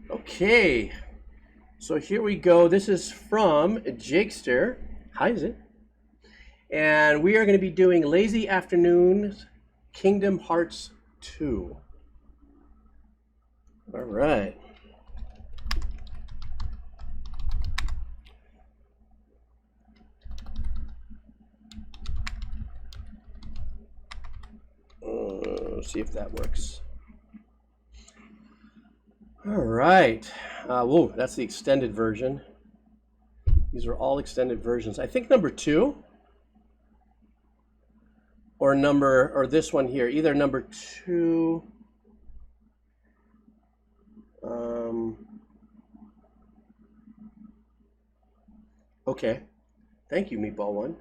Okay, so here we go. This is from Jakester. Hi, is it? And we are going to be doing Lazy Afternoons Kingdom Hearts 2. All right. Let's see if that works. All right. Whoa, that's the extended version. These are all extended versions. I think number 2 or this one here, either number 2. Okay. Thank you, Meatball One.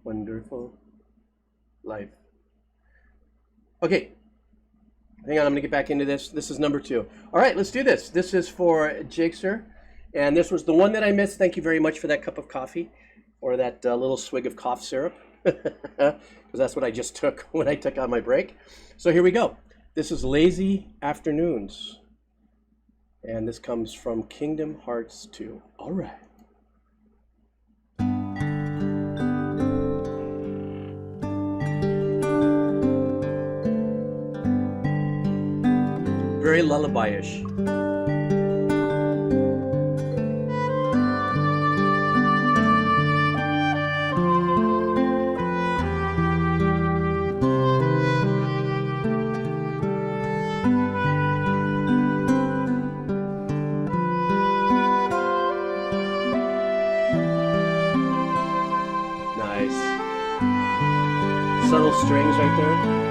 Wonderful life. Okay. Hang on, I'm going to get back into this. This is number 2. All right, let's do this. This is for Jakester. And this was the one that I missed. Thank you very much for that cup of coffee or that little swig of cough syrup. Because that's what I just took when I took on my break. So here we go. This is Lazy Afternoons. And this comes from Kingdom Hearts 2. All right. Very lullaby-ish. Nice. Subtle strings right there.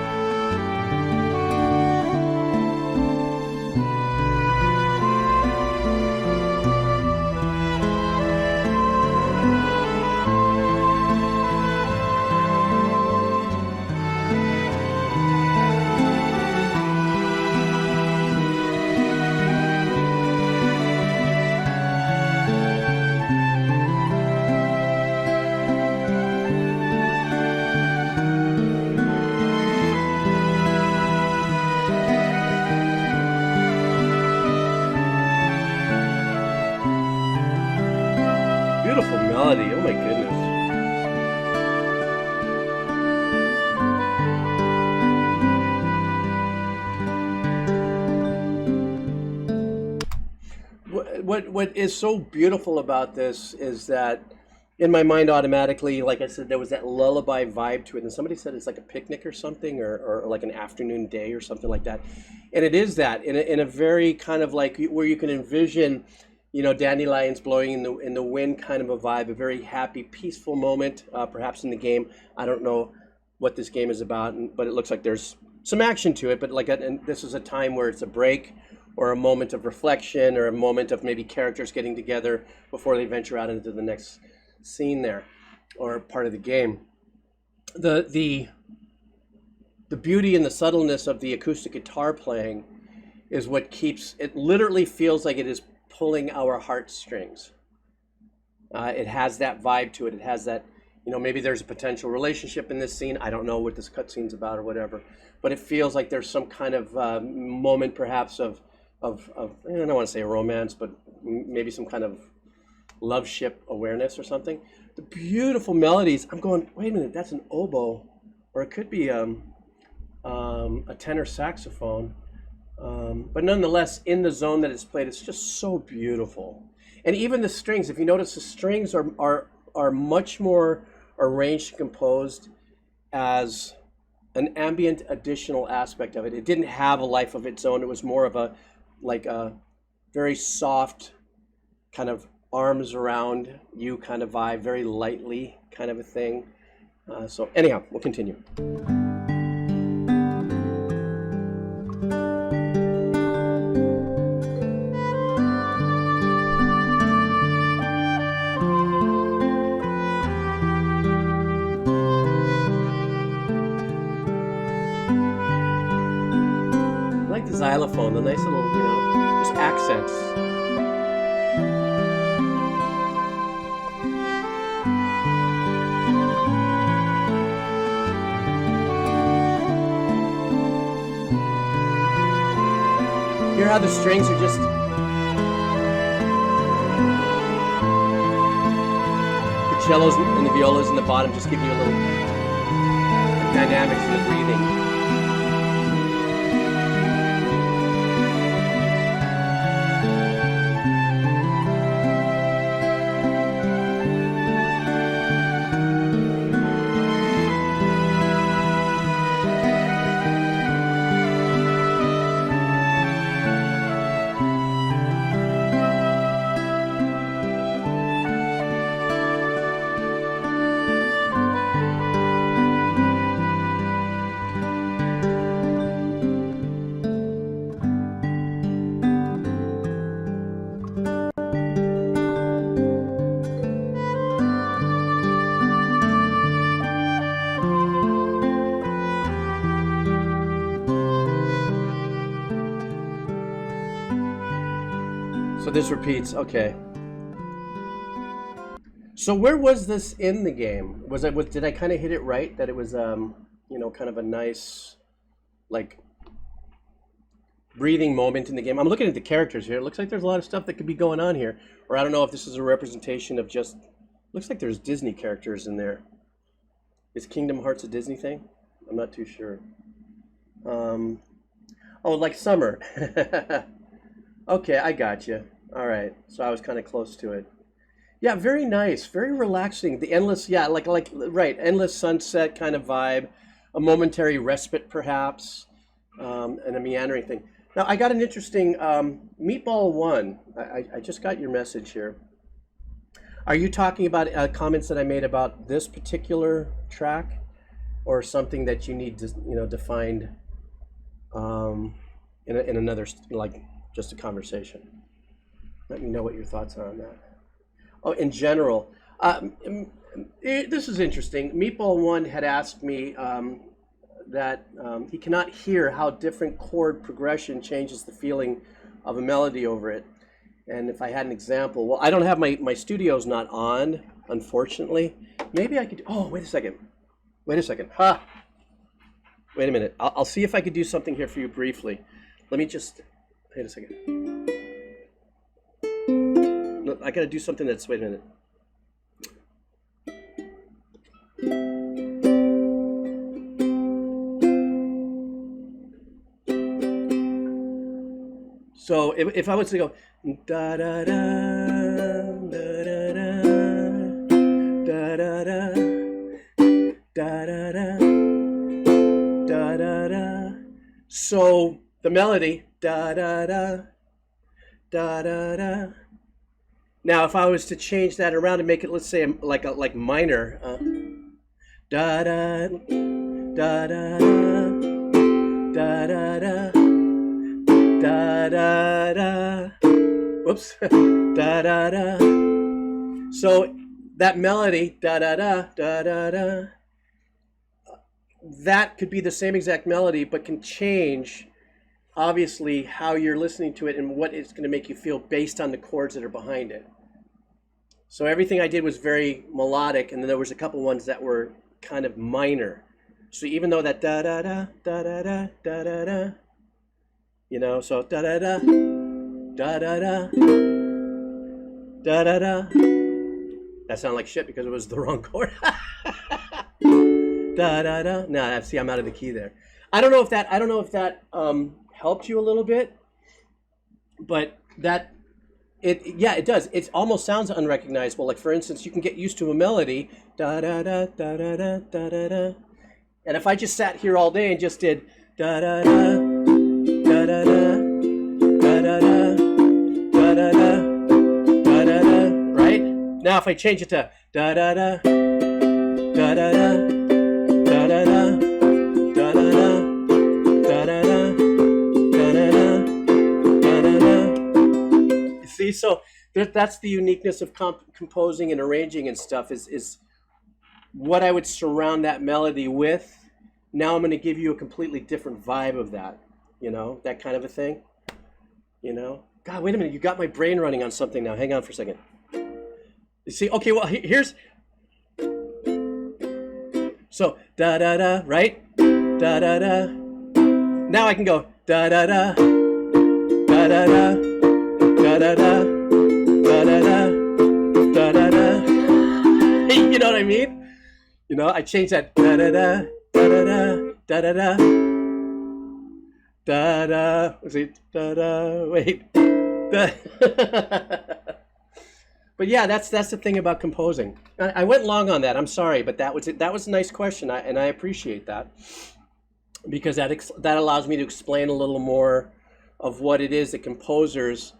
Beautiful melody, oh my goodness. What is so beautiful about this is that in my mind automatically, like I said, there was that lullaby vibe to it. And somebody said it's like a picnic or something, or like an afternoon day or something like that. And it is that in a very kind of like where you can envision, you know, dandelions blowing in the wind kind of a vibe, a very happy, peaceful moment, perhaps in the game. I don't know what this game is about, but it looks like there's some action to it. But like, and this is a time where it's a break or a moment of reflection or a moment of maybe characters getting together before they venture out into the next scene there or part of the game. The beauty and the subtleness of the acoustic guitar playing is what keeps it. Literally feels like it is pulling our heartstrings. It has that vibe to it. It has that, you know, maybe there's a potential relationship in this scene. I don't know what this cutscene's about or whatever, but it feels like there's some kind of moment perhaps of I don't want to say romance, but maybe some kind of love ship awareness or something. The beautiful melodies. I'm going, wait a minute, that's an oboe, or it could be a tenor saxophone. But nonetheless, in the zone that it's played, it's just so beautiful. And even the strings, if you notice, the strings are much more arranged and composed as an ambient additional aspect of it. It didn't have a life of its own. It was more of a very soft kind of arms around you kind of vibe, very lightly kind of a thing. So anyhow, we'll continue. Xylophone, the nice little, you know, just accents. Hear how the strings are just... The cellos and the violas in the bottom just give you a little dynamics in the breathing. So this repeats, okay. So where was this in the game? Did I kind of hit it right? That it was, you know, kind of a nice, like, breathing moment in the game. I'm looking at the characters here. It looks like there's a lot of stuff that could be going on here. Or I don't know if this is a representation of just, looks like there's Disney characters in there. Is Kingdom Hearts a Disney thing? I'm not too sure. Oh, like summer. Okay, I got you. All right, so I was kind of close to it. Yeah, very nice, very relaxing. The endless, yeah, right, endless sunset kind of vibe, a momentary respite perhaps, and a meandering thing. Now I got an interesting Meatball One. I just got your message here. Are you talking about comments that I made about this particular track, or something that you need to, you know, defined in another, like just a conversation? Let me know what your thoughts are on that. Oh, in general, this is interesting. Meatball One had asked me that he cannot hear how different chord progression changes the feeling of a melody over it. And if I had an example, well, I don't have my studio's not on, unfortunately. Maybe I could, oh, wait a second. Ha! Wait a minute. I'll see if I could do something here for you briefly. Let me just, wait a second. I gotta do something that's, wait a minute. So if I was to go da da da da da da da da da da da da da, so the melody da da da da da da. Now, if I was to change that around and make it, let's say, like minor, da da da da da da da da da da. Whoops, da da da. So that melody, da da da da da da, that could be the same exact melody, but can change, obviously, how you're listening to it and what it's going to make you feel based on the chords that are behind it. So everything I did was very melodic, and then there was a couple ones that were kind of minor. So even though that da da da da da da da da da, you know, so da da da da da da da da da. That sounded like shit because it was the wrong chord. Da da da. No, see, I'm out of the key there. I don't know if that helped you a little bit, but that. Yeah, it does. It almost sounds unrecognizable. Like, for instance, you can get used to a melody, da da da da da da da da da. And if I just sat here all day and just did da da da da da da da da da da da da da da, right? Now if I change it to da da da da da da da da da da da da da. See, so that's the uniqueness of composing and arranging and stuff, is what I would surround that melody with. Now I'm going to give you a completely different vibe of that, you know, that kind of a thing, you know. God, wait a minute, you got my brain running on something now. Hang on for a second. You see, okay, well, here's, so da da da, right? Da da da. Now I can go da da da. Da da da da da da da da da da da. You know what I mean? You know, I changed that da da da da da da da da da da. Was it da da? Wait. Da. But yeah, that's the thing about composing. I went long on that. I'm sorry, but that was it. That was a nice question, and I appreciate that, because that allows me to explain a little more of what it is that composers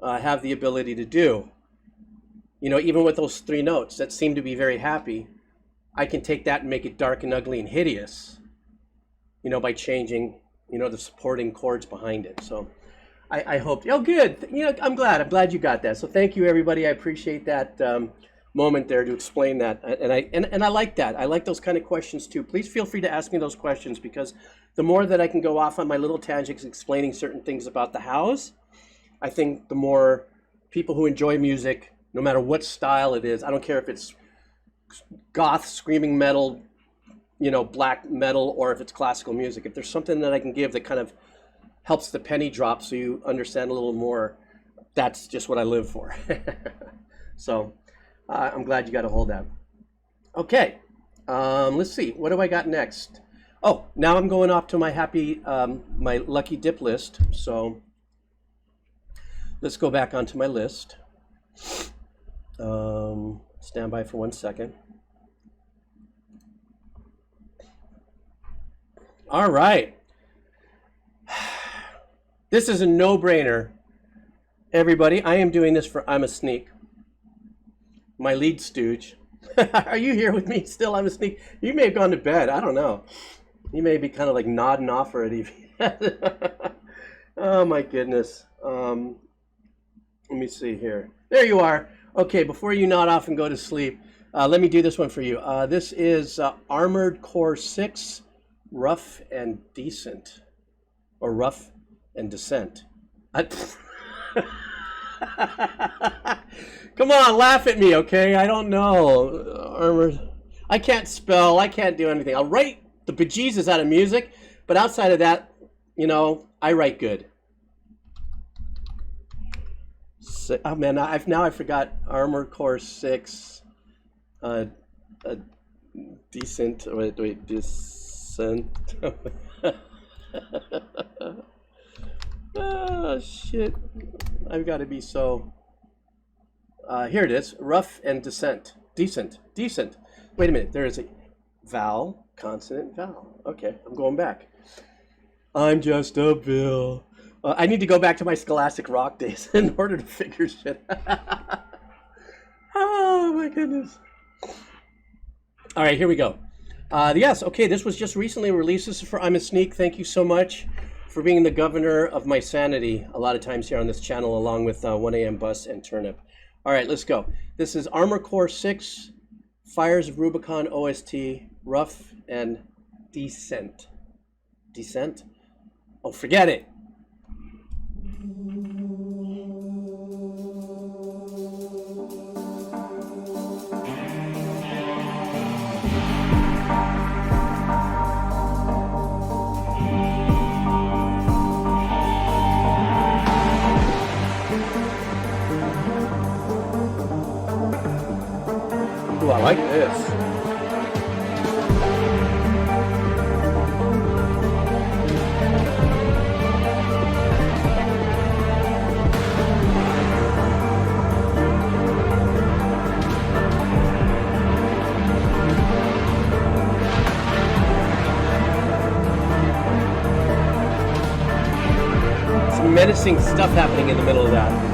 have the ability to do. You know, even with those 3 notes that seem to be very happy, I can take that and make it dark and ugly and hideous, you know, by changing, you know, the supporting chords behind it. So I hope, oh, good. You know, I'm glad you got that. So thank you, everybody. I appreciate that moment there to explain that. And I like that. I like those kind of questions too. Please feel free to ask me those questions, because the more that I can go off on my little tangents explaining certain things about the house, I think the more people who enjoy music, no matter what style it is, I don't care if it's goth, screaming metal, you know, black metal, or if it's classical music, if there's something that I can give that kind of helps the penny drop so you understand a little more, that's just what I live for. So I'm glad you got a hold of that. Okay, let's see, what do I got next? Oh, now I'm going off to my my lucky dip list. So let's go back onto my list. Stand by for 1 second. All right. This is a no-brainer, everybody. I am doing this for I'm a Sneak, my lead stooge. Are you here with me still? I'm a Sneak. You may have gone to bed. I don't know. You may be kind of like nodding off already. Oh my goodness. Let me see here. There you are. Okay, before you nod off and go to sleep, let me do this one for you. This is Armored Core 6, Rough and Decent, or Rough and Descent. Come on, laugh at me, okay? I don't know. Armored. I can't spell. I can't do anything. I'll write the bejesus out of music, but outside of that, you know, I write good. Oh man, I forgot Armored Core 6. Decent. Wait, Descent. Oh shit! I've got to be so. Here it is. Rough and Decent. Decent. Wait a minute. There is a vowel, consonant, vowel. Okay, I'm going back. I'm just a bill. I need to go back to my Scholastic Rock days in order to figure shit. Oh my goodness. All right, here we go. Yes, okay, this was just recently released. This is for I'm a Sneak. Thank you so much for being the governor of my sanity a lot of times here on this channel, along with 1AM Bus and Turnip. All right, let's go. This is Armored Core 6, Fires of Rubicon OST, Rough and Decent. Decent? Oh, forget it. Ooh, I like this. Some menacing stuff happening in the middle of that.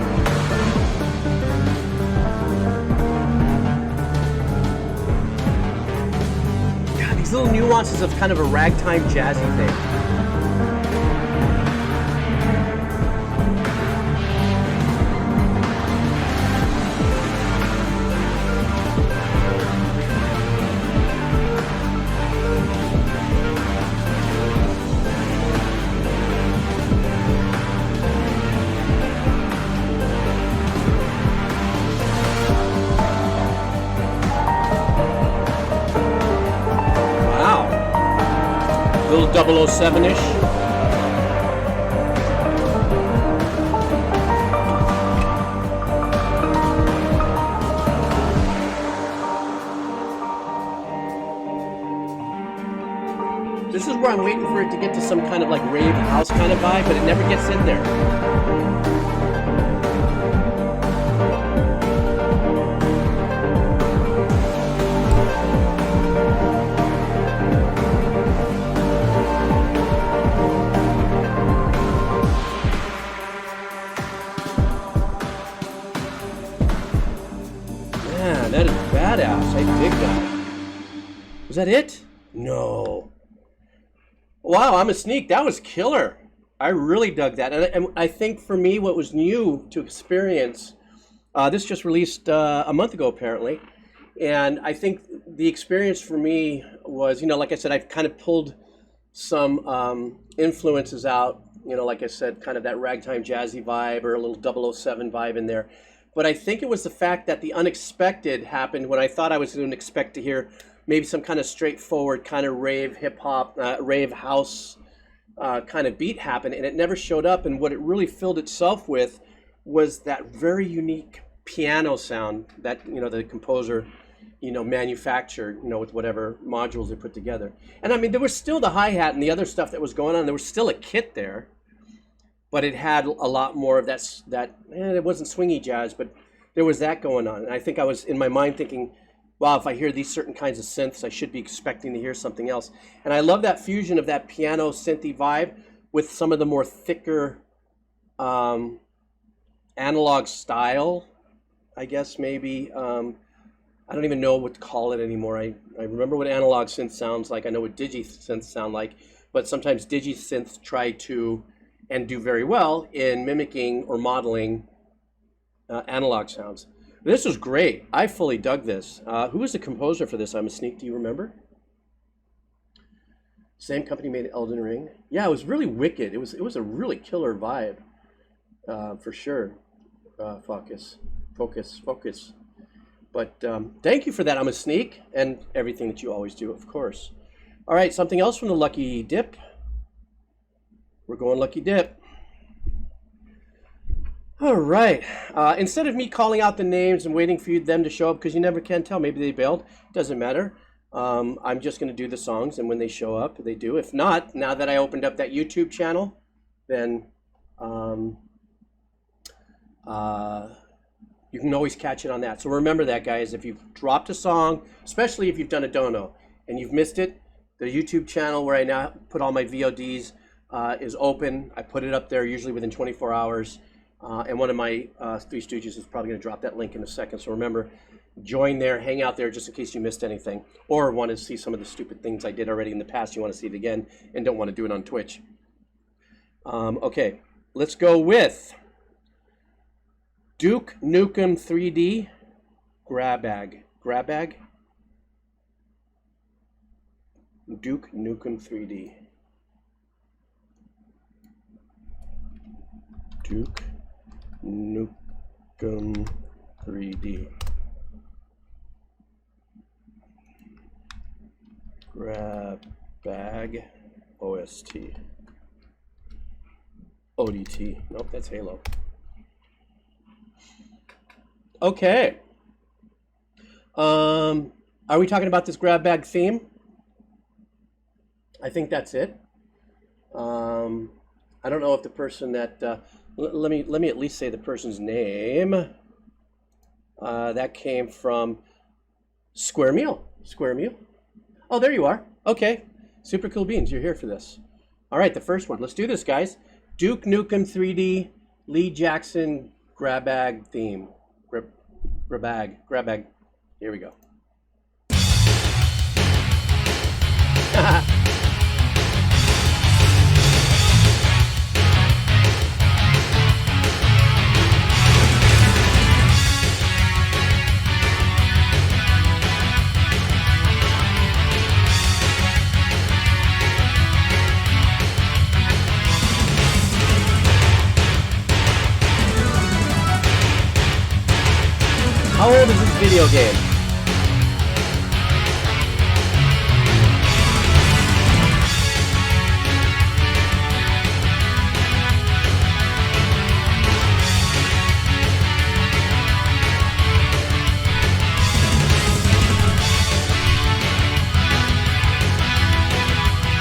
Little nuances of kind of a ragtime jazzy thing. Little 007-ish. where I'm waiting for it to get to some kind of like rave house kind of vibe, but it never gets in there. Man, that is badass. I dig that. Was that it? No. Wow, I'm a sneak. That was killer. I really dug that. And I think for me, what was new to experience, this just released a month ago, apparently. And I think the experience for me was, you know, like I said, I've kind of pulled some influences out, you know, like I said, kind of that ragtime jazzy vibe or a little 007 vibe in there. But I think it was the fact that the unexpected happened when I thought I was going to expect to hear maybe some kind of straightforward kind of rave hip hop, rave house kind of beat happen, and it never showed up. And what it really filled itself with was that very unique piano sound that, you know, the composer, you know, manufactured, you know, with whatever modules they put together. And I mean, there was still the hi-hat and the other stuff that was going on. There was still a kit there, but it had a lot more of that it wasn't swingy jazz, but there was that going on. And I think I was in my mind thinking, wow, if I hear these certain kinds of synths, I should be expecting to hear something else. And I love that fusion of that piano synthy vibe with some of the more thicker analog style, I guess maybe. I don't even know what to call it anymore. I remember what analog synth sounds like. I know what digi synths sound like, but sometimes digi synths try to, and do very well in mimicking or modeling analog sounds. This was great. I fully dug this. Who was the composer for this? I'm a sneak. Do you remember? Same company made Elden Ring. Yeah, it was really wicked. It was a really killer vibe, for sure. Focus. But thank you for that. I'm a sneak, and everything that you always do, of course. All right, something else from the Lucky Dip. We're going Lucky Dip. All right. Instead of me calling out the names and waiting for them to show up, because you never can tell, maybe they bailed, doesn't matter. I'm just going to do the songs, and when they show up, they do. If not, now that I opened up that YouTube channel, then you can always catch it on that. So remember that, guys. If you've dropped a song, especially if you've done a dono and you've missed it, the YouTube channel where I now put all my VODs is open. I put it up there usually within 24 hours. And one of my Three Stooges is probably going to drop that link in a second. So remember, join there, hang out there just in case you missed anything. Or want to see some of the stupid things I did already in the past. You want to see it again and don't want to do it on Twitch. Okay, let's go with Duke Nukem 3D, Grabbag. Grabbag? Duke Nukem 3D. Duke Nukem 3D. Grabbag OST. ODT. Nope, that's Halo. Okay. Are we talking about this Grabbag theme? I think that's it. I don't know if the person that let me at least say the person's name. That came from Square Meal. Square Meal. Oh, there you are. Okay. Super cool beans. You're here for this. All right, the first one. Let's do this, guys. Duke Nukem 3D, Lee Jackson, Grabbag theme. Grabbag. Here we go. How old is this video game?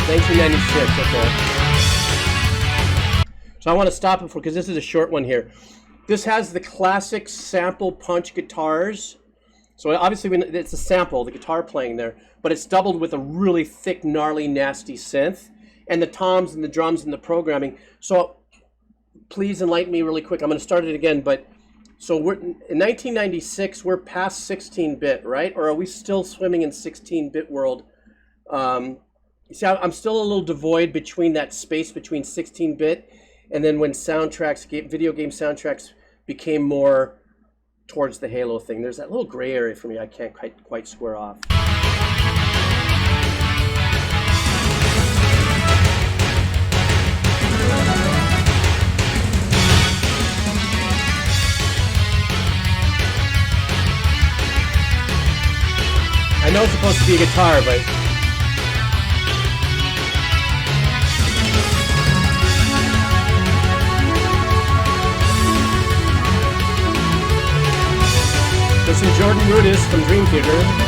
Thanks for 1996, okay. So I want to stop it because this is a short one here. This has the classic sample punch guitars. So obviously it's a sample, the guitar playing there, but it's doubled with a really thick, gnarly, nasty synth, and the toms and the drums and the programming. So please enlighten me really quick. I'm going to start it again, but so we're in 1996, we're past 16-bit, right? Or are we still swimming in 16-bit world? You see, I'm still a little devoid between that space between 16-bit and then when soundtracks, video game soundtracks became more towards the Halo thing. There's that little gray area for me I can't quite square off. I know it's supposed to be a guitar, but there's some Jordan Rudess from Dream Theater.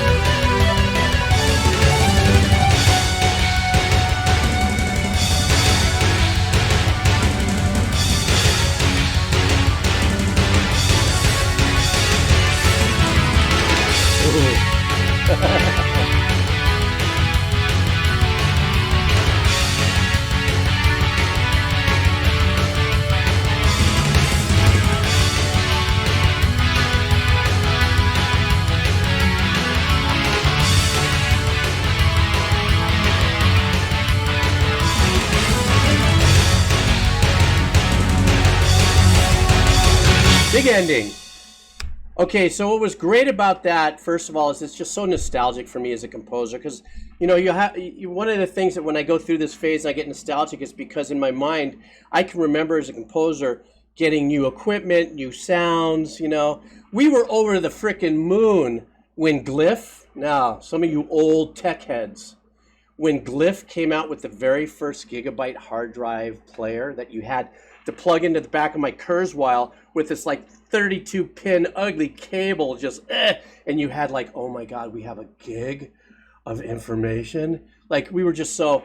Big ending. Okay, so what was great about that, first of all, is it's just so nostalgic for me as a composer, because you know one of the things that when I go through this phase I get nostalgic is because in my mind I can remember as a composer getting new equipment, new sounds. You know, we were over the frickin' moon when Glyph. Now, some of you old tech heads, when Glyph came out with the very first gigabyte hard drive player that you had to plug into the back of my Kurzweil with this like 32 pin ugly cable, just and you had like, oh my god, we have a gig of information. Like we were just so,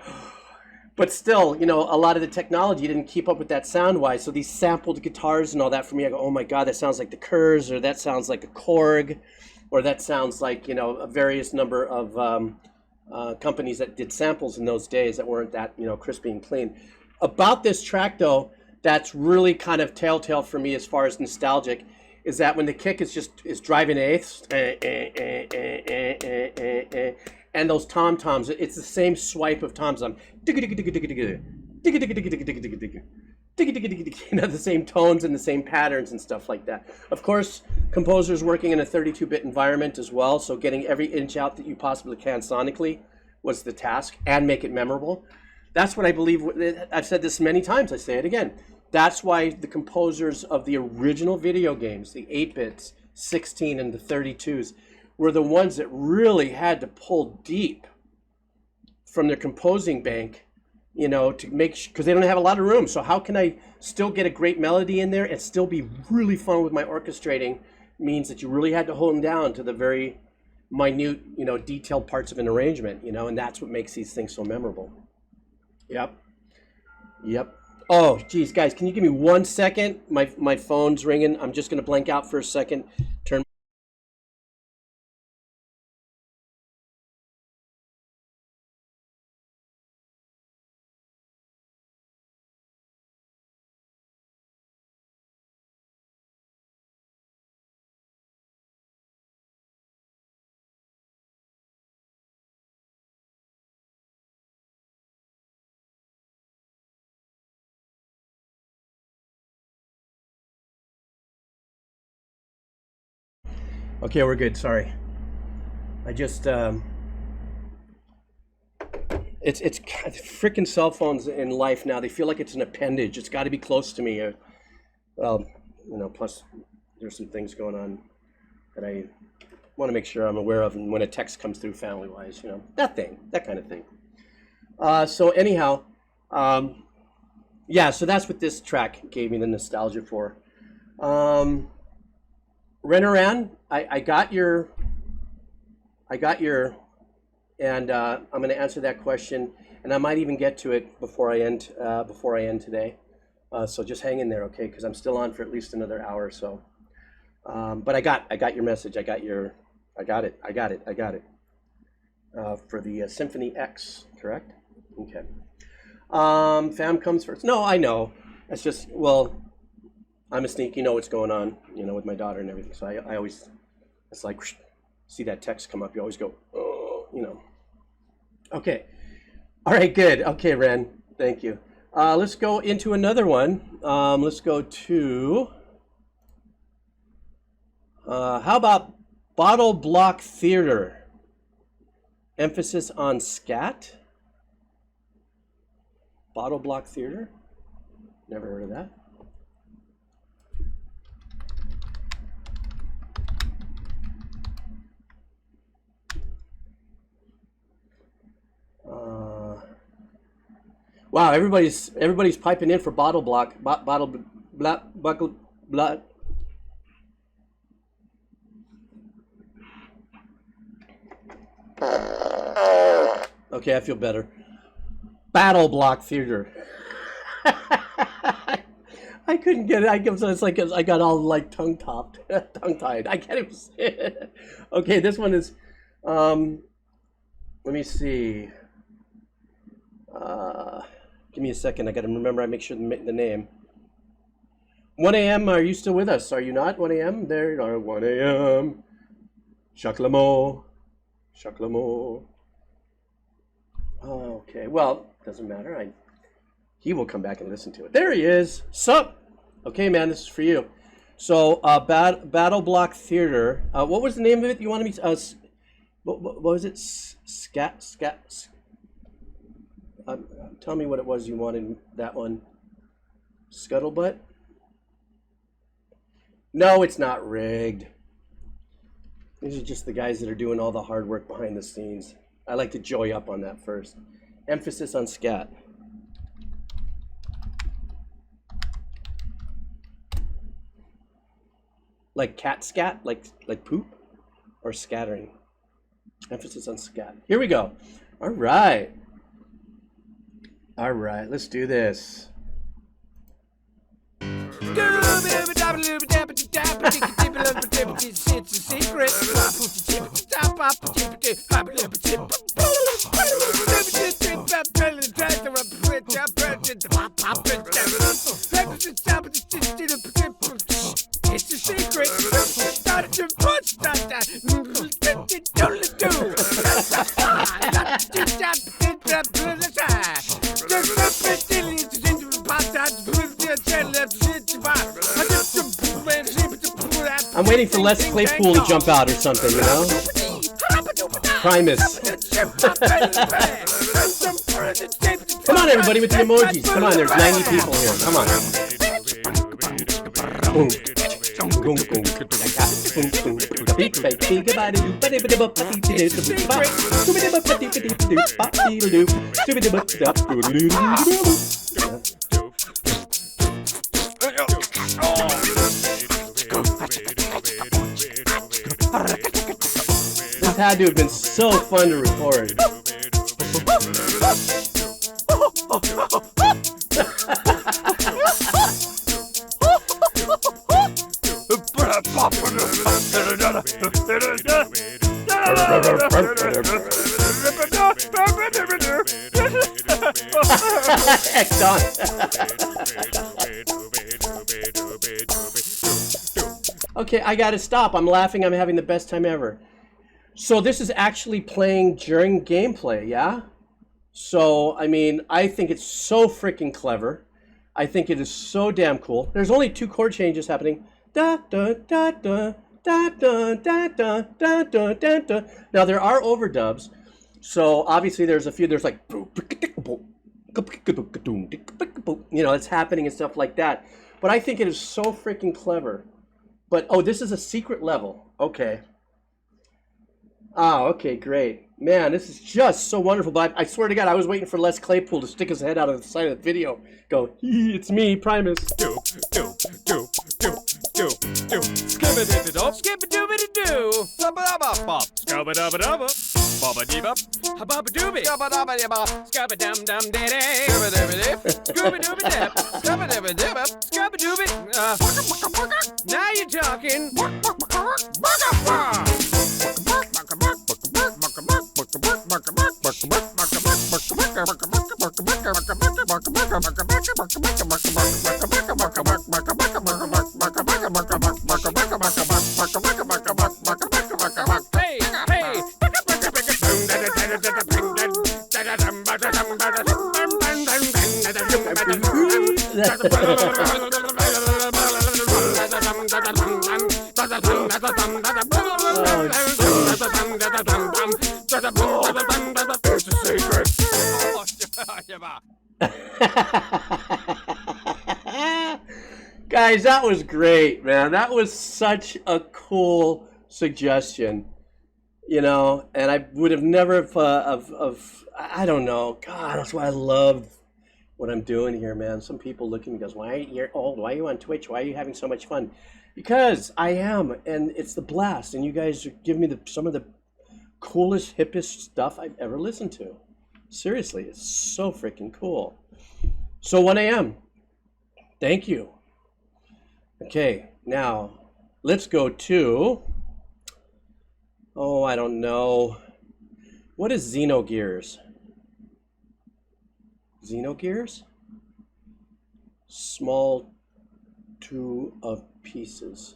but still, you know, a lot of the technology didn't keep up with that sound wise. So these sampled guitars and all that for me, I go, oh my god, that sounds like the Kurz, or that sounds like a Korg, or that sounds like, you know, a various number of companies that did samples in those days that weren't that, you know, crispy and clean. About this track though, that's really kind of telltale for me as far as nostalgic, is that when the kick is driving eighths and those tom-toms, it's the same swipe of toms. You know, the same tones and the same patterns and stuff like that. Of course, composers working in a 32-bit environment as well, so getting every inch out that you possibly can sonically was the task, and make it memorable. That's what I believe. I've said this many times, I say it again. That's why the composers of the original video games, the 8-bits, 16 and the 32s, were the ones that really had to pull deep from their composing bank, you know, to make, because they don't have a lot of room. So how can I still get a great melody in there and still be really fun with my orchestrating? Means that you really had to hold them down to the very minute, you know, detailed parts of an arrangement, you know, and that's what makes these things so memorable. Yep. Oh, geez, guys, can you give me 1 second? My phone's ringing. I'm just going to blank out for a second. Turn. Okay, we're good. Sorry. I just it's freaking cell phones in life now. They feel like it's an appendage. It's got to be close to me. Well, you know, plus there's some things going on that I want to make sure I'm aware of, and when a text comes through family-wise, you know, that kind of thing. So anyhow, yeah. So that's what this track gave me the nostalgia for. Renaran, I got your, and I'm going to answer that question. and I might even get to it before I end today. So just hang in there, okay? Because I'm still on for at least another hour or so. But I got your message. I got it. For the Symphony X, correct? Okay. Fam comes first. No, I know. It's just, well, I'm a sneak. You know what's going on, you know, with my daughter and everything. So I always, it's like, see that text come up. You always go, oh, you know. Okay. All right, good. Okay, Ren. Thank you. Let's go into another one. Let's go to, how about BattleBlock Theater? Emphasis on Scat? BattleBlock Theater? Never heard of that. Wow, everybody's piping in for BattleBlock. BattleBlock. Okay, I feel better. BattleBlock Theater. I couldn't get it. It's like I got all like tongue-tied. I can't even say it. Okay, this one is. Let me see. Give me a second. I got to remember. I make sure the name. 1 a.m. Are you still with us? Are you not? 1 a.m. There you are. 1 a.m. Chaklamo. Oh, okay. Well, doesn't matter. He will come back and listen to it. There he is. Sup? Okay, man. This is for you. So, BattleBlock Theater. What was the name of it? You wanted me to? What was it? Scat. Tell me what it was you wanted. That one. Scuttlebutt. No, it's not rigged. These are just the guys that are doing all the hard work behind the scenes. I like to joy up on that first. Emphasis on Scat. Like cat scat? Like poop? Or scattering? Emphasis on Scat. Here we go. All right. All right, let's do this. It's a secret. It's a secret. I'm waiting for Les Claypool to jump out or something, you know? Primus. Come on, everybody, with the emojis. Come on, there's 90 people here. Come on. This had to have been so fun to record. Heck, Don. Okay, I gotta stop. I'm laughing. I'm having the best time ever. So this is actually playing during gameplay, yeah? So, I mean, I think it's so freaking clever. I think it is so damn cool. There's only 2 chord changes happening. Da da da da da da da da da da da da. Now there are overdubs. So obviously there's a few. There's like, you know, it's happening and stuff like that. But I think it is so freaking clever. But oh, this is a secret level. Okay. Oh, okay, great. Man, this is just so wonderful. But I swear to God, I was waiting for Les Claypool to stick his head out of the side of the video. Go, it's me, Primus. Skip-a-dip-a-dop, skip-a-dooby-doo, bop-a-dop-bop, skub-a-dub-a-dub, Bubba dee bop. Hababa doobie. Scubba dabba dee bop. Scubba dum dum dee dee. Scubba dabba dee. Scooby dooby dip. Scubba dabba dee bop. Scubba dooby. Now you're talking. Hey, hey. Guys, that was great, man. That was such a cool suggestion, you know, and I would have never I don't know. God, that's why I love what I'm doing here, man. Some people look at me and goes, why you're old? Why are you on Twitch? Why are you having so much fun? Because I am, and it's the blast, and you guys are giving me some of the coolest, hippest stuff I've ever listened to. Seriously, it's so freaking cool. So 1 a.m. Thank you. Okay, now let's go to, oh, I don't know. What is Xenogears? Xenogears? Small 2 of pieces.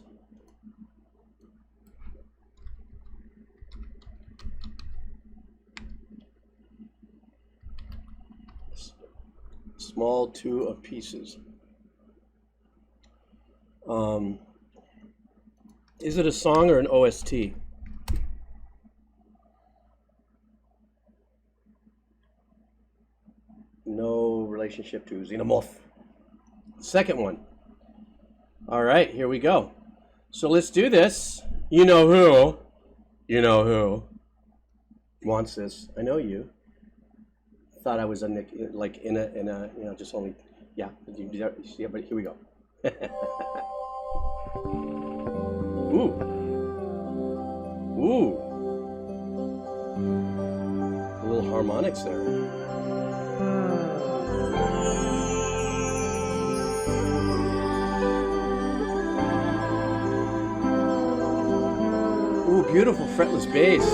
Small 2 of pieces. Is it a song or an OST? No relationship to Xenomorph. Second one. All right, here we go. So let's do this. You know who wants this. I know you. Thought I was like in a you know, just only, yeah, but here we go. Ooh. Ooh. A little harmonics there. Ooh, beautiful fretless bass.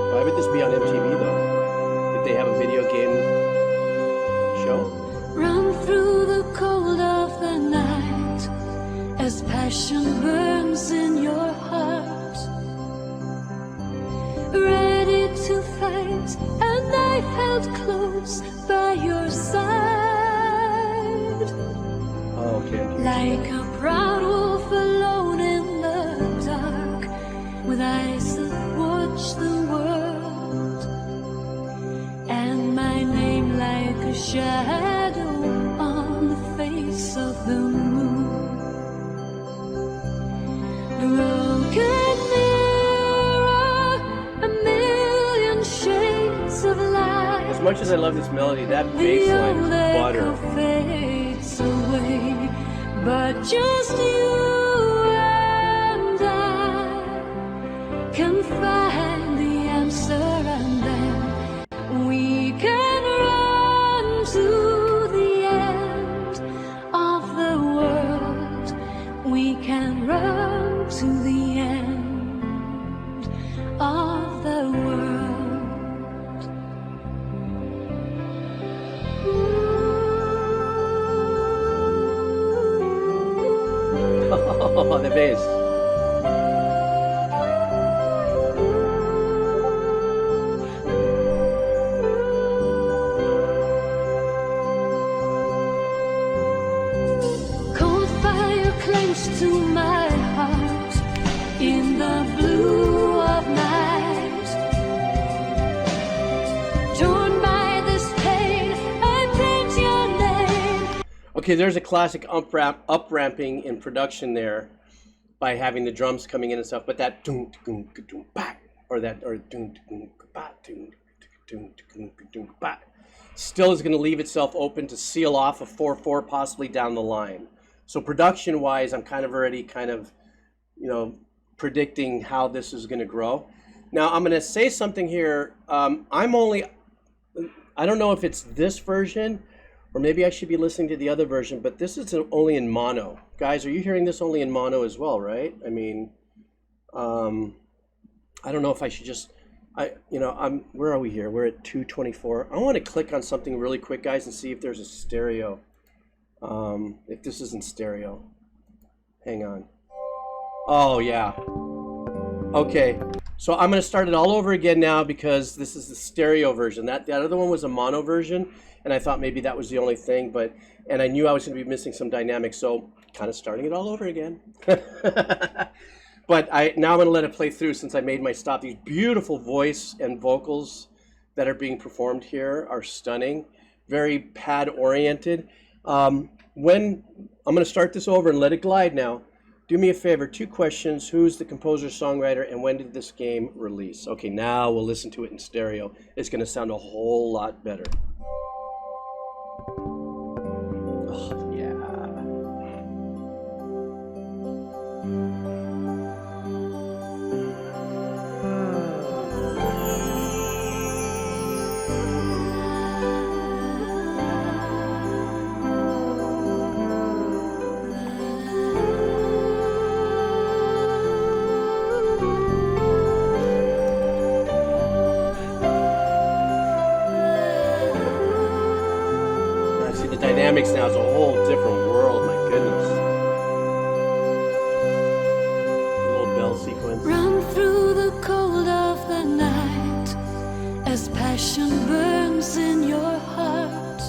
Why would this be on MTV though? Did they have a video game show? Run through the cold of the night as passion burns in your heart. Ready to fight, a knife held close by your side. Oh, okay. Like a proud wolf alone in the dark, with eyes that watch the world, and my name like a shadow on the face of the moon. Broken mirror, a million shades of light. As much as I love this melody, that bass The line old is echo butter. fades away, but just you and I can find the answer, and then we can run to the end of the world. We can run to the end of the world. Oh, the bass. Cold fire clenched to my heart in the blue of night. Torn by this pain, I print your name. Okay, there's a classic up-ramping in production there by having the drums coming in and stuff, but that doom doom doom ba, or that or doom doom ba doom doom doom ba. still is going to leave itself open to seal off a 4.4 possibly down the line. So production-wise, I'm kind of already predicting how this is going to grow. Now, I'm going to say something here. I don't know if it's this version, or maybe I should be listening to the other version, but this is only in mono. Guys, are you hearing this only in mono as well, right? I mean, I don't know if I should just, where are we here? We're at 224. I want to click on something really quick, guys, and see if there's a stereo. If this isn't stereo. Hang on. Oh, yeah. Okay. So I'm going to start it all over again now because this is the stereo version. That other one was a mono version, and I thought maybe that was the only thing, and I knew I was going to be missing some dynamics, so kind of starting it all over again. But now I'm going to let it play through since I made my stop. These beautiful voice and vocals that are being performed here are stunning, very pad-oriented. When I'm going to start this over and let it glide now. Do me a favor, 2 questions. Who's the composer, songwriter, and when did this game release? Okay, now we'll listen to it in stereo. It's going to sound a whole lot better. Oh, yeah. Dynamics now is a whole different world, my goodness. A little bell sequence. Run through the cold of the night as passion burns in your heart.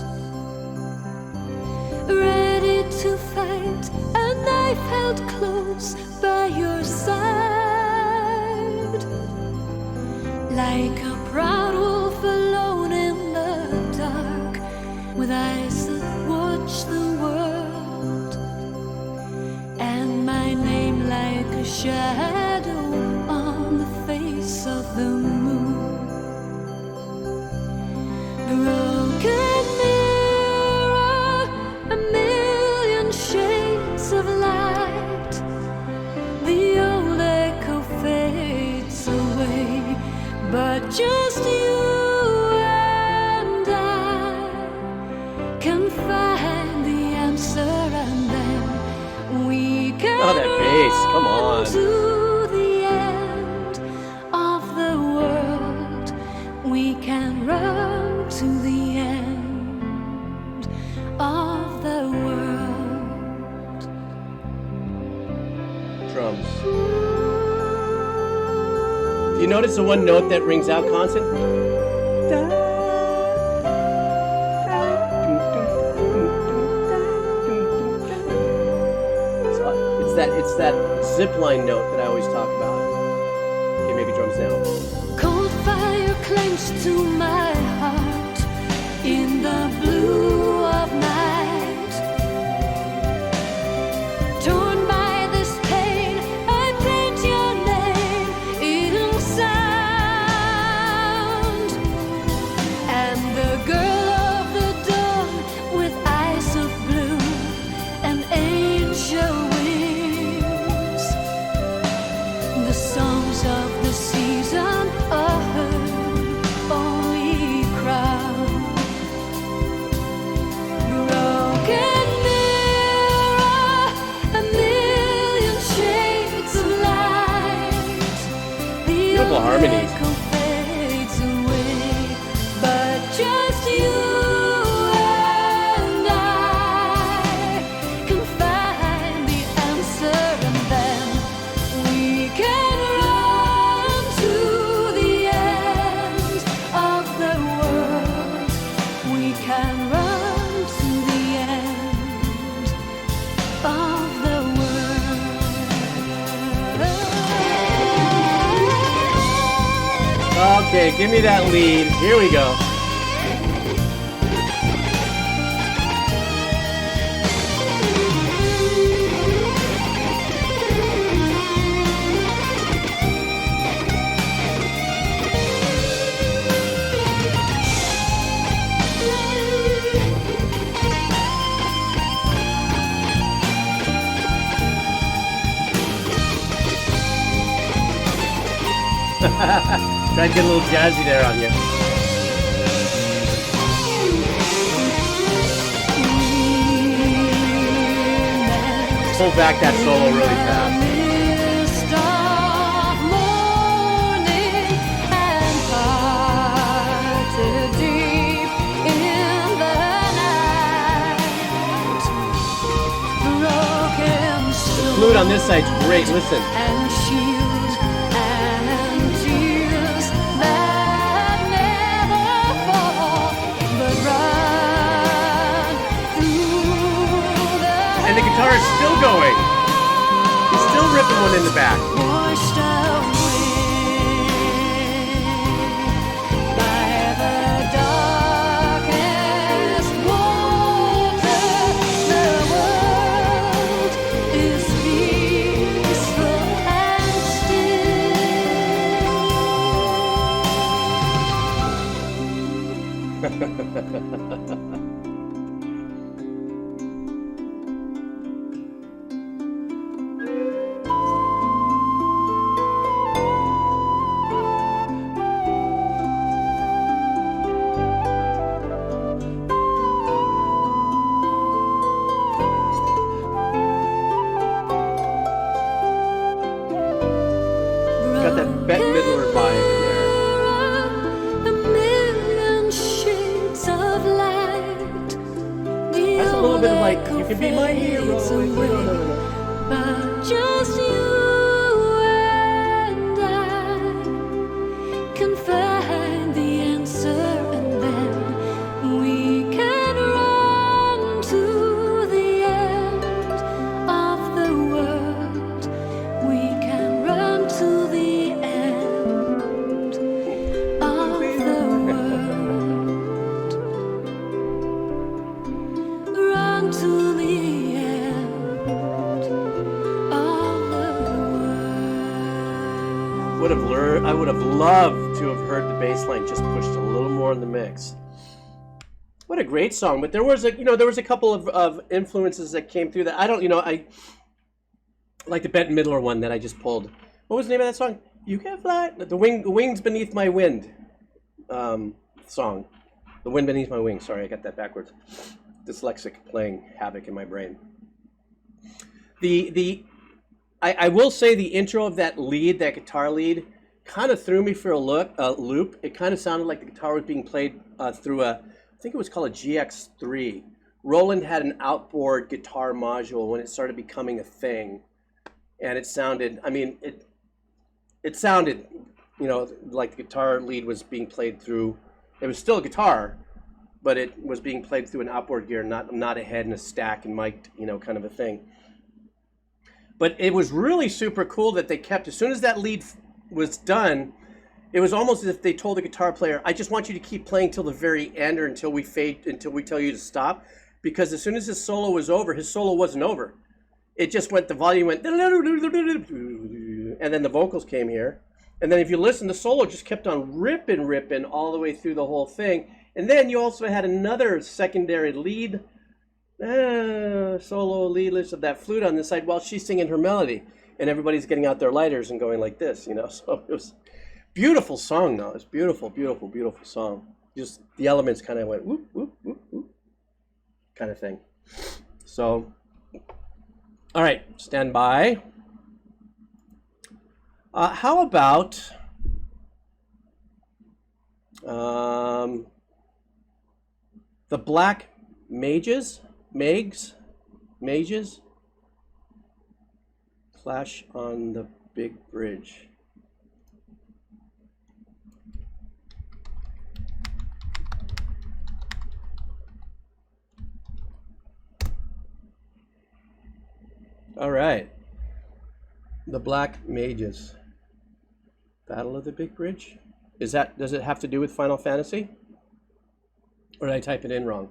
Ready to fight, a knife held close by your side. Like a proud wolf alone in the dark, with eyes that watch the world, and my name like a shadow on the face of the moon. Broken mirror, a million shades of light. The old echo fades away, but just you can find the answer, and then we can that bass, come on. To the end of the world. We can run to the end of the world. Drums. Do you notice the one note that rings out constant? It's that zipline note that I always talk about. Okay, maybe drums now. Cold fire clings to my heart in the blue of night. Torn by this pain, I paint your name in sound. And the girl of the dawn with eyes of blue, an angel. The songs of the season are her only crown. Broken mirror, a million shades of light. The beautiful harmonies. echo fades away, but just you and I can find the answer, and then we can run to the end of the world. We can run to the end of the world. Okay, give me that lead. Here we go. Try to get a little jazzy there on you. Pull back that solo really fast. The flute on this side's great. Listen. And shield and tears that never fall, but run through the And the guitar is still going. He's still ripping one in the back. washed away by the darkest water. The world is peaceful and still. Got that Bette Midler vibe in there. A million shades of light. That's a little bit of like, you can be my hero. But just you and I can find the answer, and then we can run to the end of the world. We can run to the end of the world. Run to the end of the world. I would have loved to have heard the bass line just pushed a little more in the mix. What a great song! But there was a couple of influences that came through that I like the Bette Midler one that I just pulled. What was the name of that song? You Can Fly. The Wings Beneath My Wind song. The Wind Beneath My Wings. Sorry, I got that backwards. Dyslexic playing havoc in my brain. I will say the intro of that lead, that guitar lead, kind of threw me for a loop. It kind of sounded like the guitar was being played through I think it was called a GX3. Roland had an outboard guitar module when it started becoming a thing, and it sounded, it sounded, like the guitar lead was being played through. It was still a guitar, but it was being played through an outboard gear, not a head and a stack and mic'd, kind of a thing. But it was really super cool that they kept, as soon as that lead was done, it was almost as if they told the guitar player, I just want you to keep playing till the very end or until we tell you to stop. Because as soon as his solo was over, his solo wasn't over. It just went, the volume went, and then the vocals came here. And then if you listen, the solo just kept on ripping all the way through the whole thing. And then you also had another secondary lead, solo leadless of that flute on the side while she's singing her melody. And everybody's getting out their lighters and going like this, So it was beautiful song, though. It's beautiful, beautiful, beautiful song. Just the elements kind of went whoop, whoop, whoop, whoop, kind of thing. So, all right, stand by. How about the Black Mages? Clash on the Big Bridge. All right. The Black Mages. Battle of the Big Bridge? Does it have to do with Final Fantasy? Or did I type it in wrong?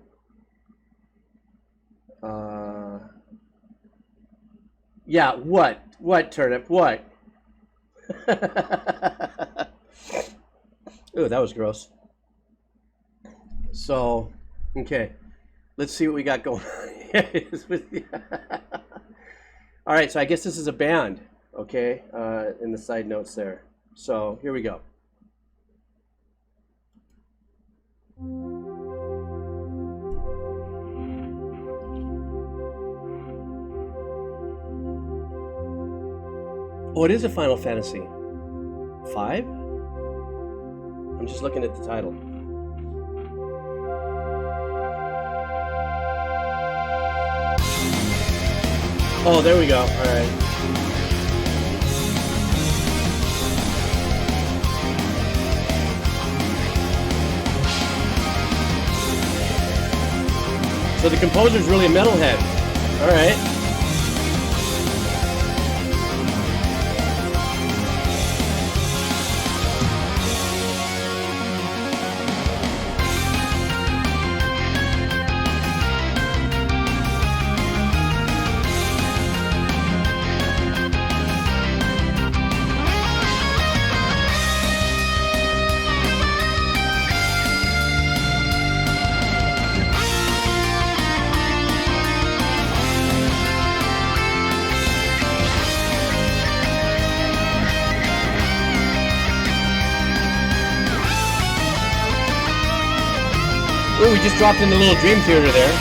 Yeah, what? What, Turnip? What? Ooh, that was gross. So, okay. Let's see what we got going on. All right, so I guess this is a band, okay, in the side notes there. So here we go. Oh, it is a Final Fantasy. 5? I'm just looking at the title. Oh, there we go. All right. So the composer's really a metalhead. All right. Oh, we just dropped in the little dream theater there.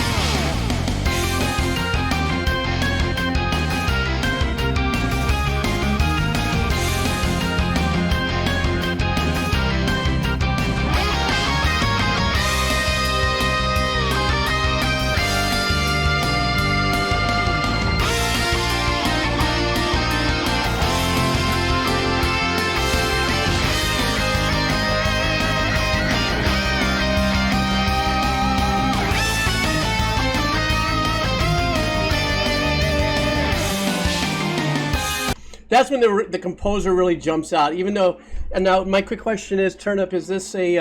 That's when the composer really jumps out. Even though, and now my quick question is, Turnip, is this a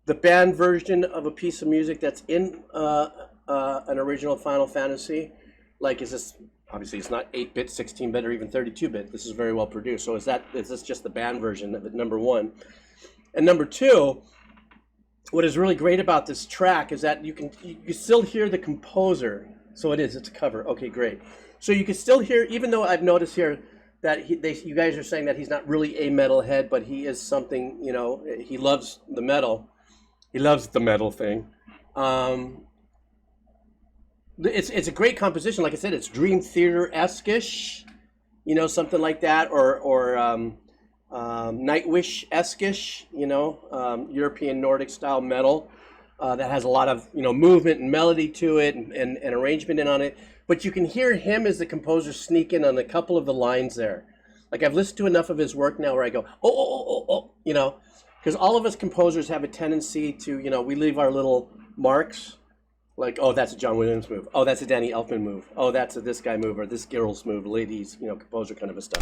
the band version of a piece of music that's in an original Final Fantasy? Like, is this, obviously it's not 8-bit, 16-bit, or even 32-bit. This is very well produced. So is this just the band version of it, number one? And number two, what is really great about this track is that you still hear the composer. So it's a cover. Okay, great. So you can still hear, even though I've noticed here that you guys are saying that he's not really a metalhead, but he is something, you know, he loves the metal. He loves the metal thing. It's a great composition. Like I said, it's Dream Theater-esque-ish, you know, something like that, or Nightwish-esque-ish, you know, European Nordic style metal that has a lot of, you know, movement and melody to it and arrangement in on it. But you can hear him as the composer sneak in on a couple of the lines there. Like, I've listened to enough of his work now where I go, oh, you know, because all of us composers have a tendency to, you know, we leave our little marks. Like, oh, that's a John Williams move. Oh, that's a Danny Elfman move. Oh, that's a this guy move or this girl's move, ladies, you know, composer kind of a stuff.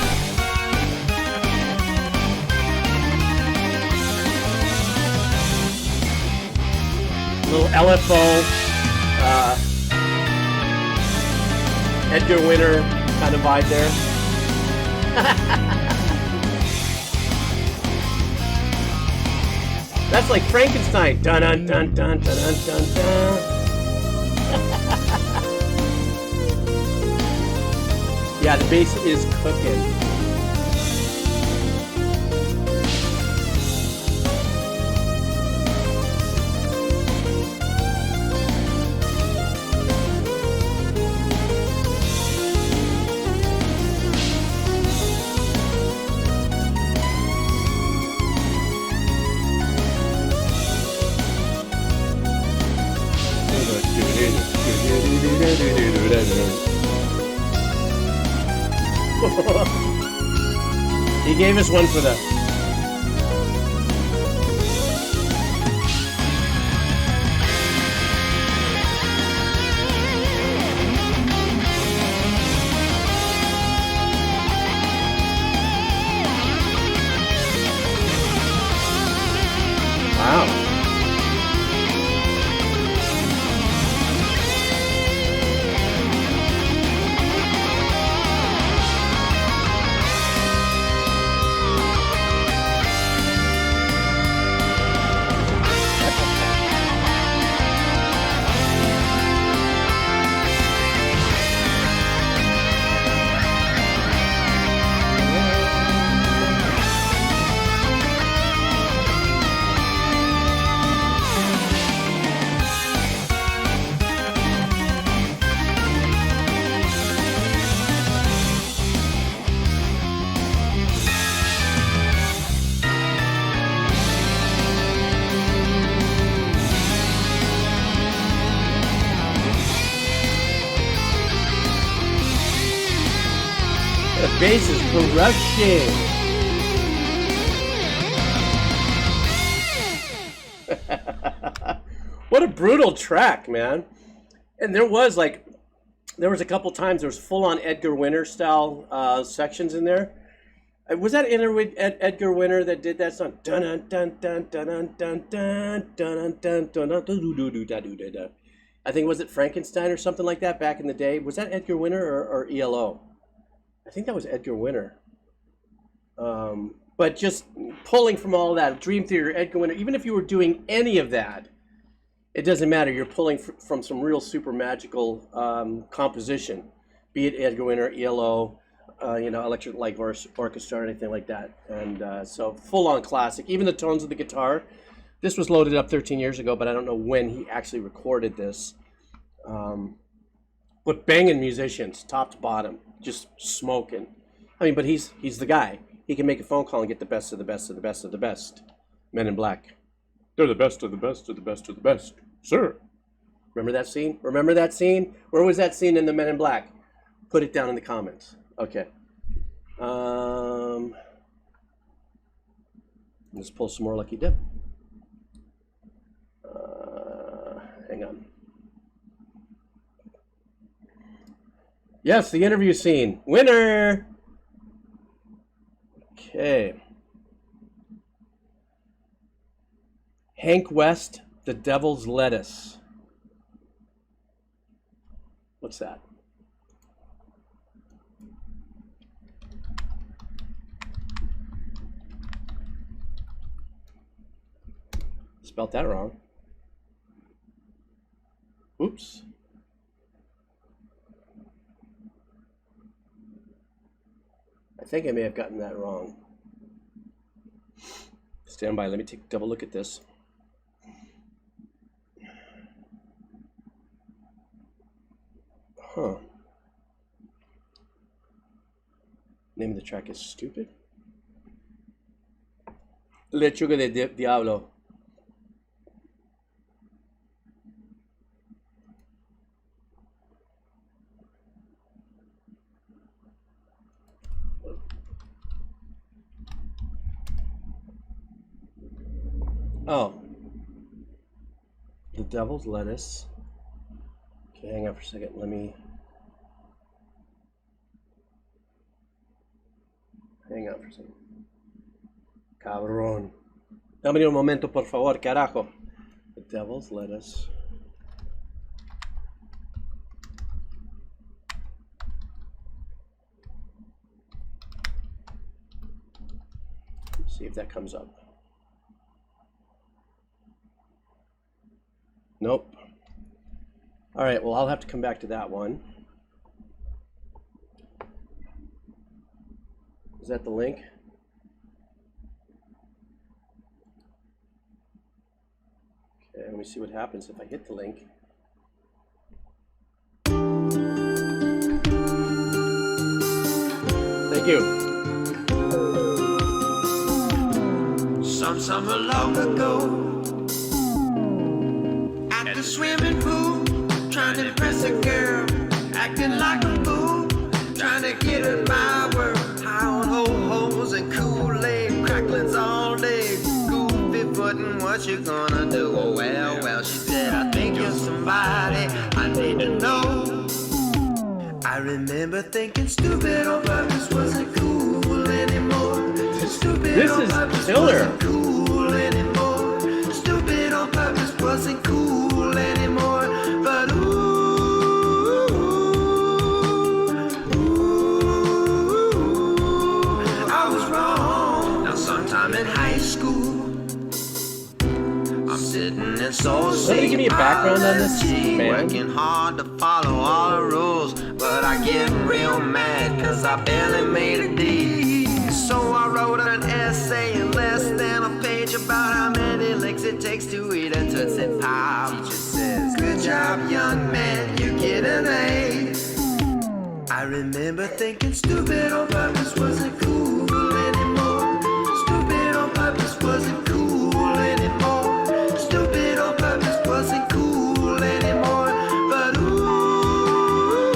Little LFO, Edgar Winter kind of vibe there. That's like Frankenstein. Dun dun dun dun dun dun dun dun. Yeah, the bass is cooking. He gave us one for the... Wow. bass is crushing. What a brutal track, man. And there was a couple times there was full-on Edgar Winter style sections in there. Was that Edgar Winter that did that song? Dun dun dun dun dun dun dun dun dun dun dun. I think, was it Frankenstein or something like that back in the day? Was that Edgar Winter or ELO? I think that was Edgar Winter. But just pulling from all that, Dream Theater, Edgar Winter, even if you were doing any of that, it doesn't matter. You're pulling from some real super magical composition, be it Edgar Winter, ELO, Electric Light Orchestra or anything like that. And so full-on classic. Even the tones of the guitar. This was loaded up 13 years ago, but I don't know when he actually recorded this. But banging musicians, top to bottom, just smoking. I mean, but he's the guy. He can make a phone call and get the best of the best of the best of the best. Men in Black. They're the best of the best of the best of the best, sir. Remember that scene? Remember that scene? Where was that scene in the Men in Black? Put it down in the comments. Okay. Let's pull some more Lucky Dip. Hang on. Yes, the interview scene. Winner! Okay. Hank West, The Devil's Lettuce. What's that? Spelt that wrong. Oops. I think I may have gotten that wrong. Stand by, let me take a double look at this. Huh. Name of the track is Stupid? Lechuga de Diablo. Oh. The Devil's Lettuce. Okay, hang on for a second. Let me... Hang on for a second. Cabrón. Dame un momento, por favor, carajo. The Devil's Lettuce. Let's see if that comes up. Nope. All right, well, I'll have to come back to that one. Is that the link? Okay, let me see what happens if I hit the link. Thank you. Some summer long ago, at the swimming pool, trying to impress a girl, acting like a fool, trying to get her my world. High on ho-hos and Kool-Aid, cracklings all day, goofy footin', what you gonna do? Oh well, she said, I think you're somebody I need to know. I remember thinking stupid on purpose wasn't cool anymore. Stupid This on is purpose killer. wasn't cool anymore. Stupid on purpose wasn't cool anymore. But ooh, I was wrong. Now sometime in high school, I'm sitting in Soul City. Somebody give me a background on this band. Working hard to follow all the rules, but I get real mad cause I barely made a D. So I wrote an essay in less than a page about how many licks it takes to eat a Tootsie Pop. Teacher says, good job, young man, you get an A. I remember thinking stupid on purpose wasn't cool anymore. Stupid on purpose wasn't cool anymore. Stupid on purpose wasn't cool anymore. But ooh,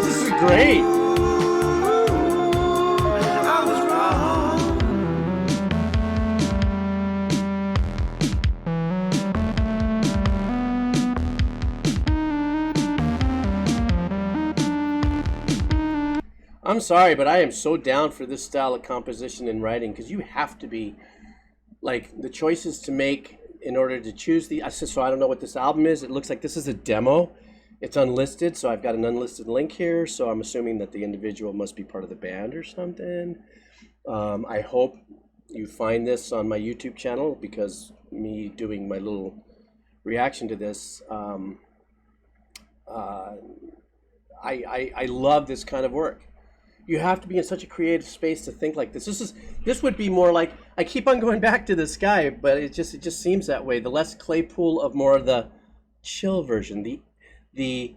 This is great. I'm sorry, but I am so down for this style of composition and writing, because you have to be, like, the choices to make in order to choose the, so I don't know what this album is. It looks like this is a demo. It's unlisted, so I've got an unlisted link here, so I'm assuming that the individual must be part of the band or something. I hope you find this on my YouTube channel, because me doing my little reaction to this, I love this kind of work. You have to be in such a creative space to think like this. This would be more like, I keep on going back to this guy, but it just seems that way. The Les Claypool of more of the chill version, the I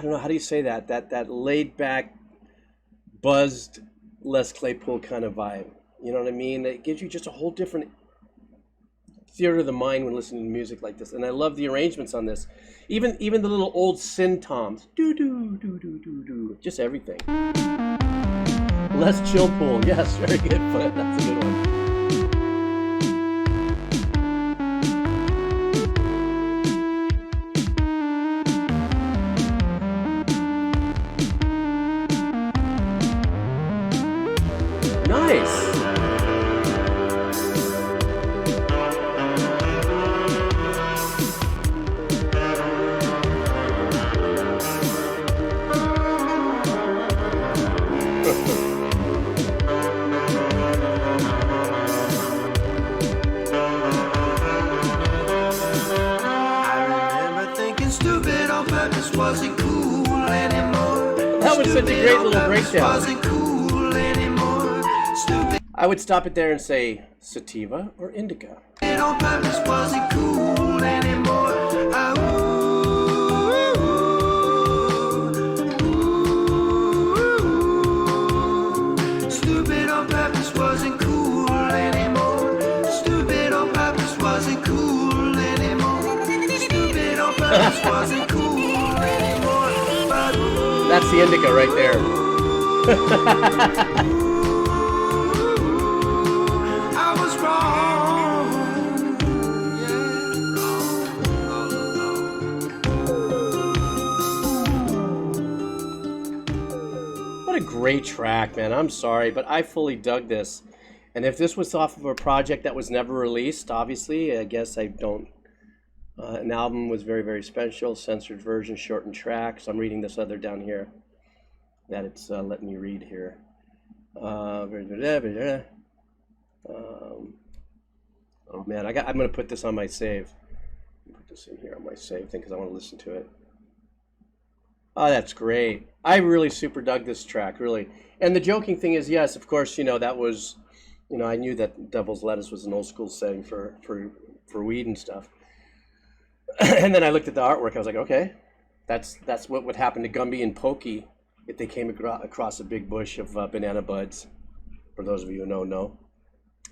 don't know, how do you say that laid back, buzzed Les Claypool kind of vibe. You know what I mean? It gives you just a whole different theater of the mind when listening to music like this. And I love the arrangements on this. Even the little old syn toms. Do do do do do do. Just everything. Les Chillpool. Yes, very good. But that's a good one. Nice. Wasn't cool anymore. That was such a great little breakdown. Wasn't cool anymore. Stupid I would stop it there and say sativa or indica. on purpose wasn't cool anymore. Stupid on purpose wasn't cool anymore. Stupid on purpose wasn't cool anymore. Stupid on purpose wasn't cool. That's the indica right there. I was wrong. What a great track, man. I'm sorry, but I fully dug this. And if this was off of a project that was never released, obviously, I guess I don't. An album was very, very special, censored version, shortened tracks. I'm reading this other down here that it's letting me read here. Oh man, I'm gonna put this on my save. Put this in here on my save thing because I want to listen to it. Oh, that's great. I really super dug this track, really. And the joking thing is, yes, of course, that was, I knew that Devil's Lettuce was an old school setting for weed and stuff. And then I looked at the artwork. I was like, okay, that's what would happen to Gumby and Pokey if they came across a big bush of banana buds. For those of you who know,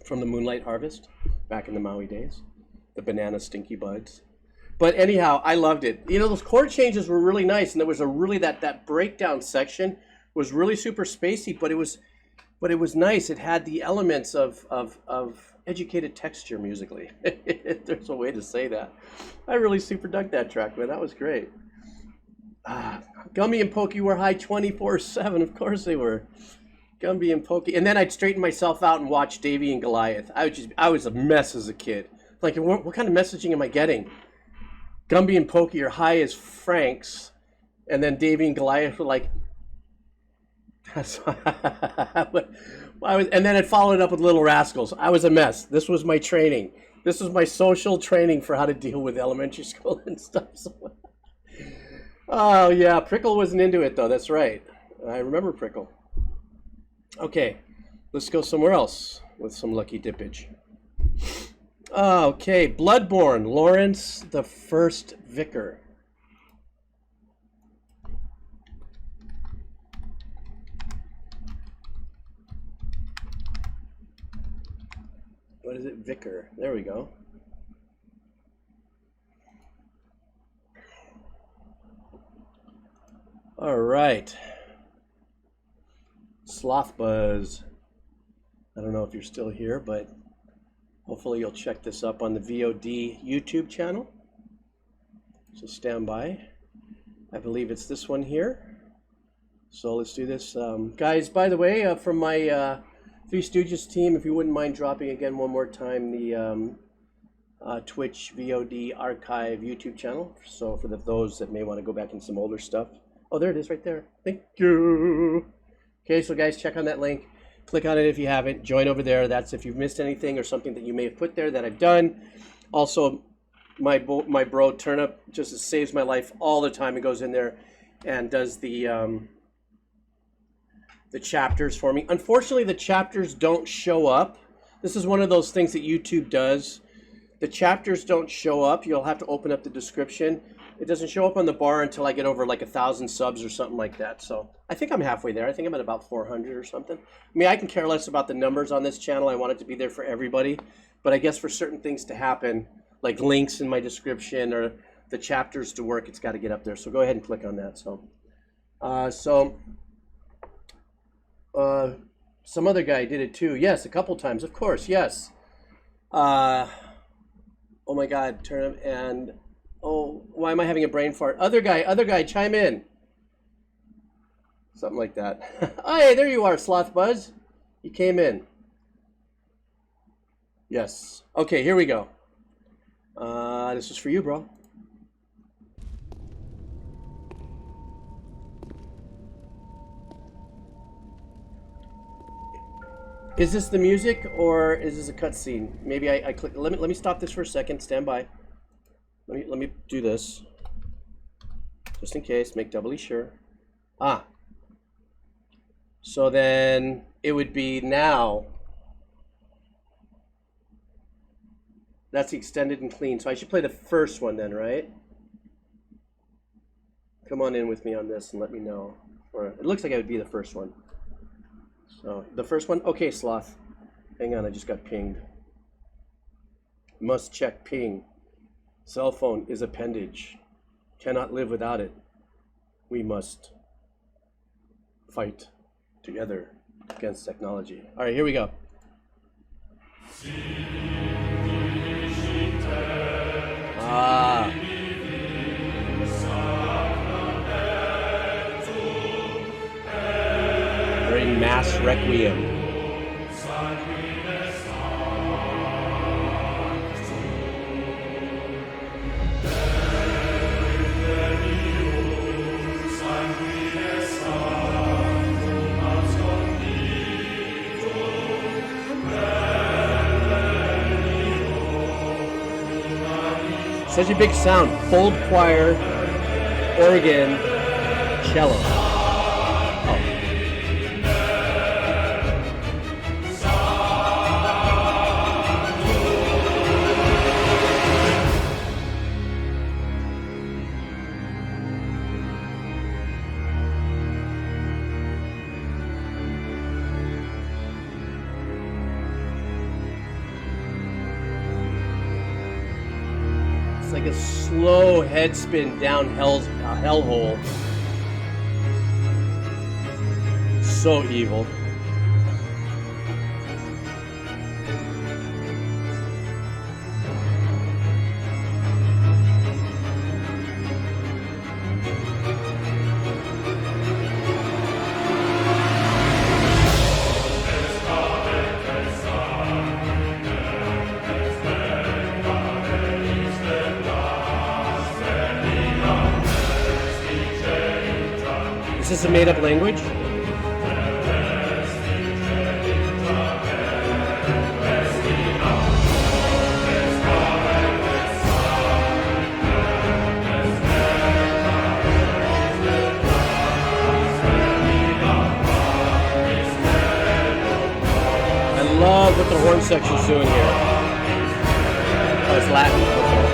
from the Moonlight Harvest back in the Maui days, the banana stinky buds. But anyhow, I loved it. Those chord changes were really nice, and there was a really that breakdown section was really super spacey, but it was nice. It had the elements of educated texture musically. There's a way to say that. I really super dug that track, man. That was great. Gumby and Pokey were high 24/7. Of course they were. Gumby and Pokey. And then I'd straighten myself out and watch Davy and Goliath. I was a mess as a kid. Like, what kind of messaging am I getting? Gumby and Pokey are high as Franks, and then Davy and Goliath were like, and then it followed up with Little Rascals. I was a mess. This was my training. This was my social training for how to deal with elementary school and stuff. Oh, yeah. Prickle wasn't into it, though. That's right. I remember Prickle. Okay. Let's go somewhere else with some lucky dippage. Okay. Bloodborne. Laurence, the first Vicar. What is it? Vicar. There we go. All right. Sloth Buzz. I don't know if you're still here, but hopefully you'll check this up on the VOD YouTube channel. So stand by. I believe it's this one here. So let's do this. Guys, by the way, from my Three Stooges team, if you wouldn't mind dropping again one more time the Twitch VOD archive YouTube channel. So for those that may want to go back in some older stuff. Oh, there it is right there. Thank you. Okay, so guys, check on that link. Click on it if you haven't. Join over there. That's if you've missed anything or something that you may have put there that I've done. Also, my bro Turnip just saves my life all the time. He goes in there and does the chapters for me. Unfortunately, the chapters don't show up. This is one of those things that YouTube does. The chapters don't show up. You'll have to open up the description. It doesn't show up on the bar until I get over like 1,000 subs or something like that. So I think I'm halfway there. I think I'm at about 400 or something. I mean, I can care less about the numbers on this channel. I want it to be there for everybody. But I guess for certain things to happen, like links in my description or the chapters to work, it's got to get up there. So go ahead and click on that. Some other guy did it too. Yes, a couple times, of course. Yes. Oh my God, Turnip and oh, why am I having a brain fart? Other guy, chime in. Something like that. Hey, there you are, Sloth Buzz. You came in. Yes. Okay, here we go. This is for you, bro. Is this the music or is this a cutscene? Maybe I click. Let me stop this for a second. Stand by. Let me do this, just in case. Make doubly sure. Ah. So then it would be now. That's the extended and clean. So I should play the first one then, right? Come on in with me on this and let me know. Or it looks like it would be the first one. So the first one, okay, Sloth. Hang on, I just got pinged. Must check ping. Cell phone is appendage. Cannot live without it. We must fight together against technology. All right, here we go. Ah. Very mass requiem. Such a big sound. Full choir, organ, cello. Oh. It's like a slow head spin down hellhole. So evil. Is this a made-up language? I love what the horn section's doing here. Oh, it's Latin. Okay.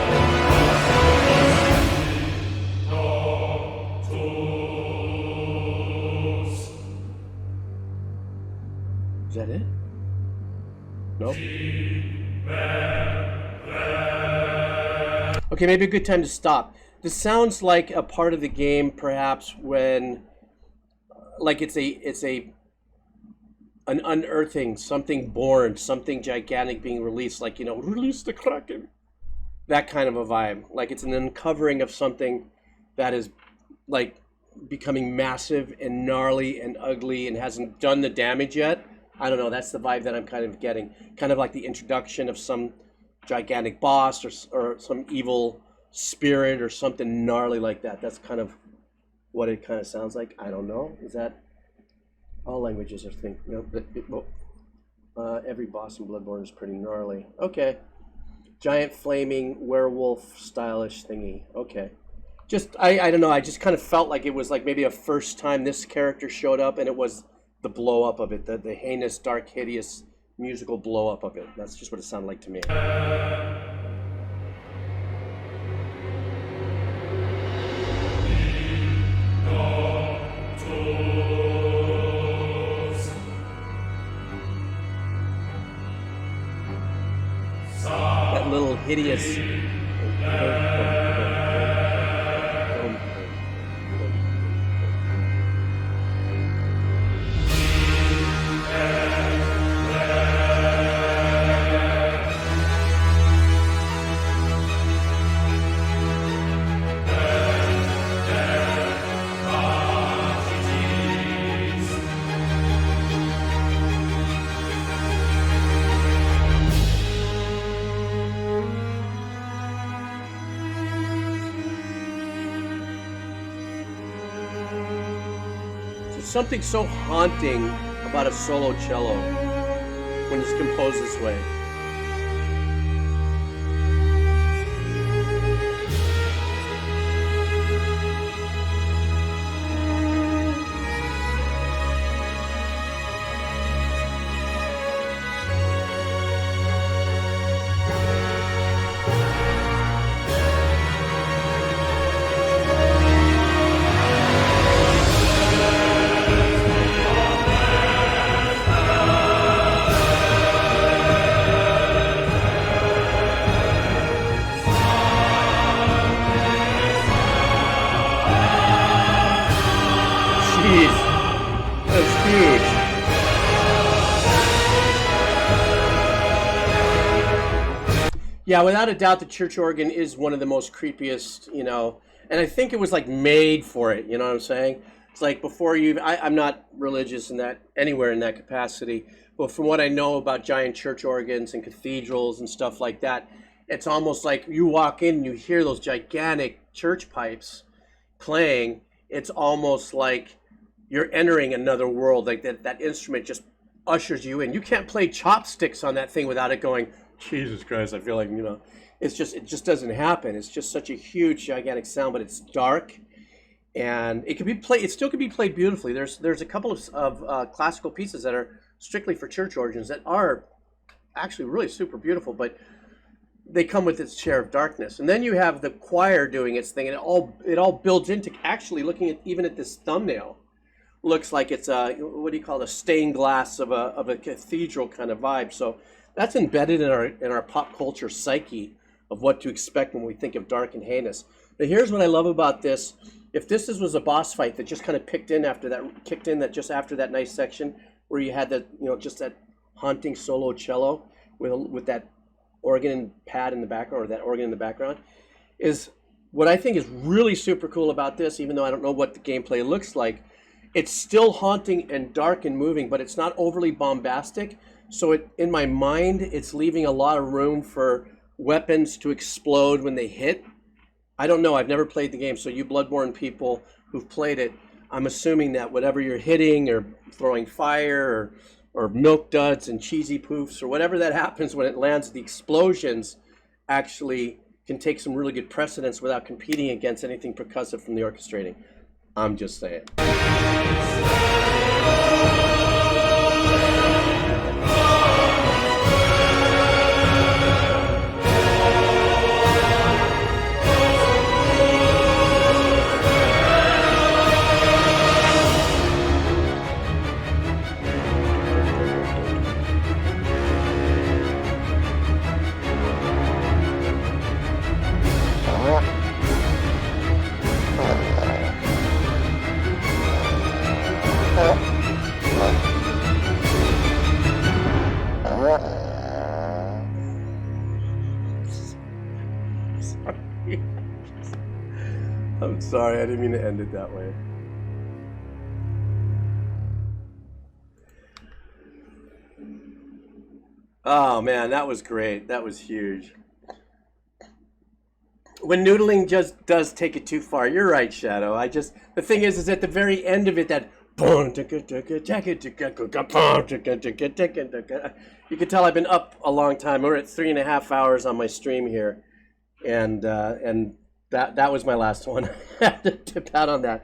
Is that it? Nope. Okay, maybe a good time to stop. This sounds like a part of the game, perhaps, when, like it's an unearthing, something born, something gigantic being released, like, you know, release the Kraken. That kind of a vibe. Like it's an uncovering of something that is, like, becoming massive and gnarly and ugly and hasn't done the damage yet. I don't know. That's the vibe that I'm kind of getting. Kind of like the introduction of some gigantic boss or some evil spirit or something gnarly like that. That's kind of what it kind of sounds like. I don't know. Is that all languages are think? Every boss in Bloodborne is pretty gnarly. Okay. Giant flaming werewolf stylish thingy. Okay. Just I don't know. I just kind of felt like it was like maybe a first time this character showed up, and it was the blow up of it, the heinous, dark, hideous musical blow up of it. That's just what it sounded like to me. That little hideous. Something so haunting about a solo cello when it's composed this way. Yeah, without a doubt, the church organ is one of the most creepiest, you know, and I think it was like made for it, you know what I'm saying? It's like before I'm not religious in that, anywhere in that capacity, but from what I know about giant church organs and cathedrals and stuff like that, it's almost like you walk in and you hear those gigantic church pipes playing. It's almost like you're entering another world, like that instrument just ushers you in. You can't play chopsticks on that thing without it going, Jesus Christ, I feel like, you know, it just doesn't happen. It's just such a huge, gigantic sound, but it's dark, and it can be played. It still can be played beautifully. There's a couple of classical pieces that are strictly for church organs that are actually really super beautiful, but they come with its share of darkness. And then you have the choir doing its thing, and it all builds into actually looking at even at this thumbnail. Looks like it's a, what do you call it, a stained glass of a cathedral kind of vibe. So that's embedded in our pop culture psyche of what to expect when we think of dark and heinous. But here's what I love about this. If this was a boss fight that just kind of kicked in just after that nice section where you had that, you know, just that haunting solo cello with that organ pad in the background, or that organ in the background, is what I think is really super cool about this, even though I don't know what the gameplay looks like. It's still haunting and dark and moving, but it's not overly bombastic. So in my mind, it's leaving a lot of room for weapons to explode when they hit. I don't know. I've never played the game. So you Bloodborne people who've played it, I'm assuming that whatever you're hitting or throwing fire or milk duds and cheesy poofs or whatever that happens when it lands, the explosions actually can take some really good precedence without competing against anything percussive from the orchestrating. I'm just saying. I'm sorry, I didn't mean to end it that way. Oh man, that was great. That was huge. When noodling just does take it too far, you're right, Shadow. The thing is at the very end of it, that you can tell I've been up a long time. We're at 3.5 hours on my stream here, and that was my last one. I had to tip out on that.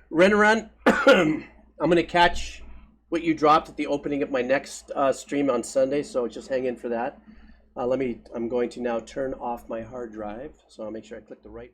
Run. I'm gonna catch what you dropped at the opening of my next stream on Sunday, so just hang in for that. I'm going to now turn off my hard drive, so I'll make sure I click the right